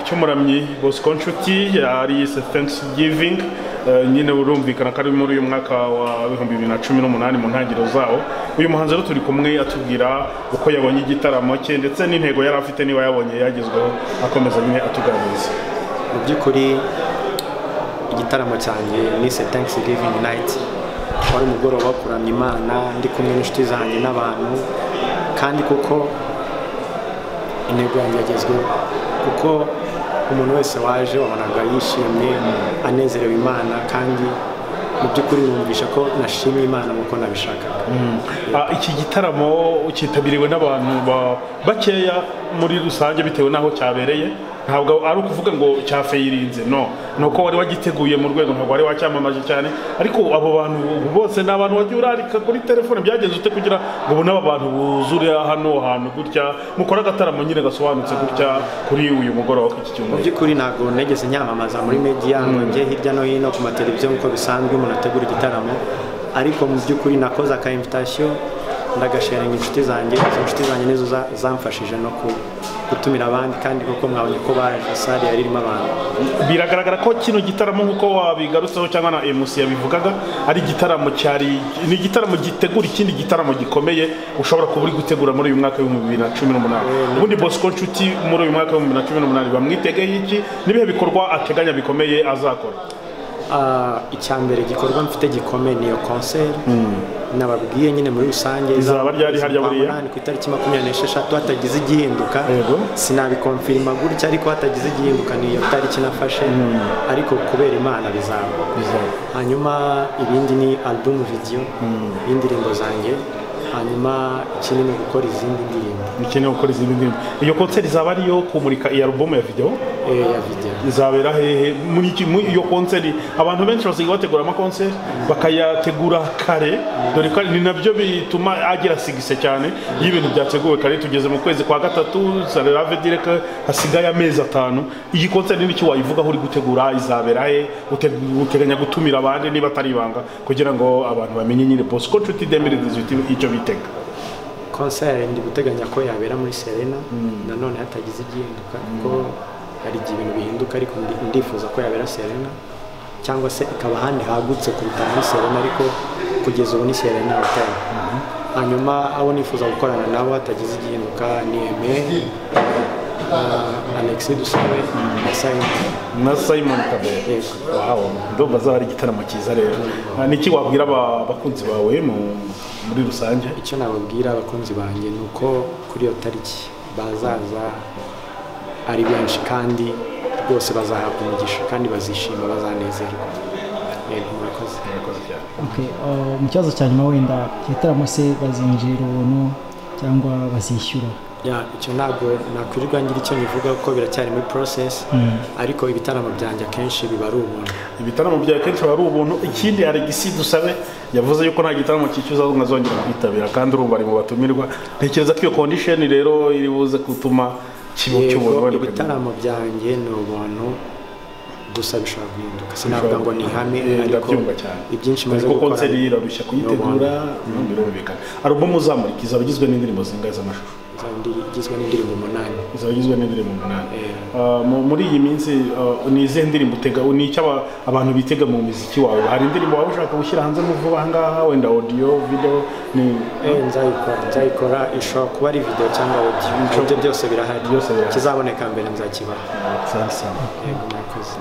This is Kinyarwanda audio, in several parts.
cy'umuramyi Bosco Nshuti yari Thanksgiving nyine urumvikana kari muri uyu mwaka wa 2018 mu ntangiriro zawo. Uyu muhanzi rero turi kumwe atubwira uko yabonye igitaramo cye ndetse n'intego yari afite niba yabonye yagezweho, akomeza nyine atuganiriza. Mu by'ukuri igitaramo cyanjye ni Thanksgiving night, wari umugoroba wo kuramya Imana ndi kumwe n'inshuti zanjye n'abantu, kandi kuko intego yanjye yagezweho, kuko umuntu wese waje wabonaga yishimye anezerewe Imana, kandi mu by'ukuri numvisha ko nashimye Imana nk'uko nabishakaga. Iki gitaramo ukitabiriwe n'abantu bakeya muri rusange bitewe n'aho cyabereye, ntabwo ari ukuvuga ngo cyafeyirinze, nuko wari wagiteguye mu rwego, ntabwo wari wacyamamaje cyane, ariko abo bantu bose ni abantu wagiye urarika kuri telefone. Byagenze ute kugira ngo ubone aba bantu buzure hano hantu gutya mukora agataramo nyine gasobanutse gutya kuri uyu mugoroba w'iki cyumweru? Mu by'ukuri ntabwo negeze nyamamaza muri media ngo njye hirya no hino ku mateleviziyo nk'uko bisanzwe umuntu ategura igitaramo, ariko mu by'ukuri nakoze aka invitation ndagasharinga inshuti zanjye. Izo nshuti zanjye nizo zamfashije no gutumira abandi, kandi kuko mwabonye ko baje sare yari irimo abantu. Biragaragara ko kino gitaramo nk'uko wabigarutseho cyangwa na MC yabivugaga ari igitaramo ni igitaramo gitegura ikindi gitaramo gikomeye ushobora kuba uri gutegura muri uyu mwaka wa 2018. Ubundi Bosco Nshuti muri uyu mwaka wa 2018 bamwitegeye iki, nibihe bikorwa ateganya bikomeye azakora? Icyambere gikorwa mfite gikomeye niyo concert nababwiye nyine muri rusange izaba ryari harya buriya ku itariki 26 hatagize igihinduka. Sinabikonfirma gutya, ariko hatagize igihinduka niyo tariki nafashe, ariko kubera Imana bizaba. Hanyuma ibindi ni album video y'indirimbo zanjye, hanyuma ikindi ni gukora izindi ndirimbo. Iyo concert izaba ari yo kumurika iyi album ya video? Ya video. Izabera hehe muri iyo concert? Abantu benshi basigaye bategura ama concert bakayategura kare, dore ko ni nabyo bituma agira sigise cyane y'ibintu byateguwe kare. Tugeze mu kwezi kwa gatatu, sarave direct hasigaye amezi 5. Iyi concert ni iki wayivugaho uri gutegura? Izabera he? Uteganya gutumira abandi niba atari ibanga kugira ngo abantu bamenye nyine Bosco Nshuti 2018 icyo bitega? Concert ndi guteganya ko yabera muri Serena, nanone hatagize igihinduka, ko hari ibintu bihinduka, ariko ndifuza ko yabera Serena cyangwa se ikaba handi hagutse kuruta muri Serena, ariko kugeza ubu ni Serena hotel. Hanyuma abo nifuza gukorana nabo hatagize igihinduka ni Alex Dusabe na Simon Kabere. Wow, ndumva zari igitaramo cyiza rero. Niki wabwira abakunzi bawe muri rusange? Icyo nababwira abakunzi banjye nuko kuri iyo tariki bazaza ari benshi, kandi rwose bazahabwa umugisha kandi bazishima, bazanezerwa. Murakoze. Mu kibazo cya nyuma, wenda igitaramo se bazinjira ubuntu cyangwa bazishyura? Icyo ntabwo nakwirirwa ngira icyo nivuga kuko biracyari muri process, ariko ibitaramo byanjye akenshi biba ari ubuntu. Ibitaramo bya akenshi biba ari ubuntu. Ikindi Alex Dusabe yavuze yuko nta gitaramo cy'icyuza azongera kwitabira, kandi urumva ari mu batumirwa. Ntekereza ko iyo condition rero iri buze gutuma ibitaramo byanjye ni ubuntu gusa, bishobora guhinduka. Sinavuga ngo ni ihame, ariko ibyinshi maze gukora concert irarushya kuyitegura. Birumvikana album uzamurika izaba igizwe n'indirimbo zingahe z'amashusho? Igizwe n'indirimbo 8. Izaba igizwe n'indirimbo 8. Muri iyi minsi ni izihe ndirimbo utega, ni icyo abantu bitega mu muziki wawe? Hari indirimbo waba ushaka gushyira hanze mu vuba ahangaha, wenda audio video? Nzayikora, ishobora kuba ari video cyangwa audio, ibyo byose birahari, kizaboneka mbere nzakibaha. Murakoze.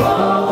Oh